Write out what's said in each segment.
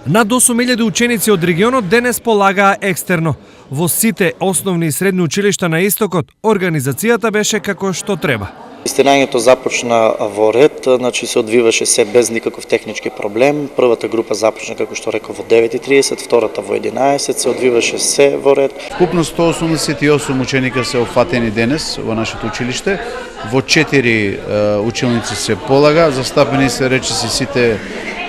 Над 8.000 ученици од регионот денес полагаа екстерно. Во сите основни и средни училишта на истокот, организацијата беше како што треба. Тестирањето започна во ред, значи се одвиваше се без никаков технички проблем. Првата група започна, како што реков, во 9:30, втората во 11, се одвиваше се во ред. Вкупно 188 ученика се офатени денес во нашето училиште. Во 4 училници се полага, застапени се речиси сите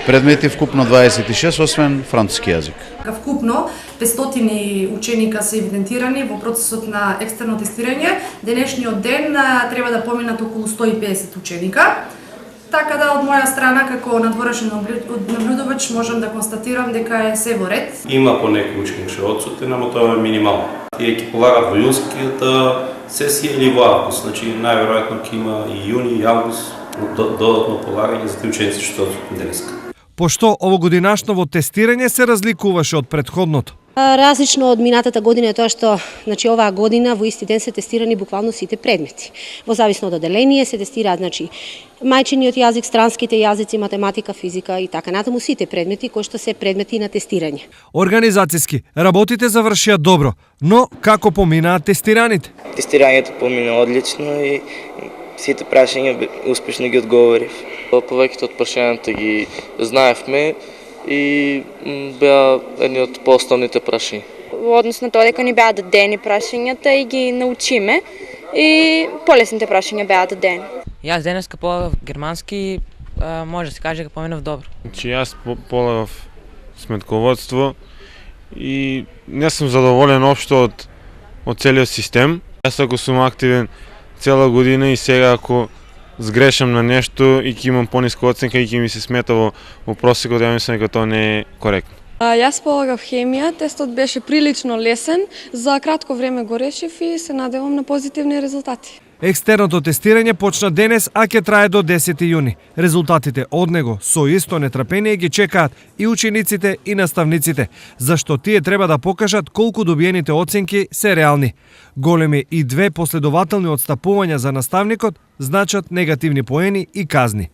предмети, вкупно 26, освен француски јазик. Вкупно 500 ученика се евидентирани во процесот на екстерно тестирање. Денешниот ден треба да поминат околу 150 ученика. Така да, од моја страна, како надворешен наблюдувач, можам да констатирам дека е се во ред. Има по некој ученик што е отсутен, ама тоа е минимално. Тие ќе полагат во јунската сесија или во август, значи најверојатно ќе има и јуни и август додатно полагање за тие ученици што отсутни денеска. Пошто овогодинашново тестирање се разликуваше од претходното? Различно од минатата година е тоа што оваа година во исти ден се тестирани буквално сите предмети. Во зависно од оделение се тестираат мајчиниот јазик, странските јазици, математика, физика и така натаму сите предмети кои што се предмети на тестирање. Организацијски работите завршија добро, но како поминаат тестираните? Тестирањето помина одлично и сите прашања успешно ги одговорив. Повеќето од прашањата ги знаевме и беа едни од поосновните прашања. Во однос на тоа дека ни беа дадени прашањата и ги научиме и полесните прашања беа дадени. Јас денеска полагав германски, може да се каже дека поминав добро. Значи јас полагав сметководство и не сум задоволен општо од целиот систем. Јас ако сум активен цела година и сега ако сгрешам на нешто и ќе имам пониска оценка и ќе ми се смета во просекот, ја мислам дека тоа не е коректно. Јас полагав хемија, тестот беше прилично лесен, за кратко време го решив и се надевам на позитивни резултати. Екстерното тестирање почна денес, а ќе трае до 10 јуни. Резултатите од него со исто нетрпение ги чекаат и учениците и наставниците, зашто тие треба да покажат колку добиените оценки се реални. Големи и 2 последователни одстапувања за наставникот значат негативни поени и казни.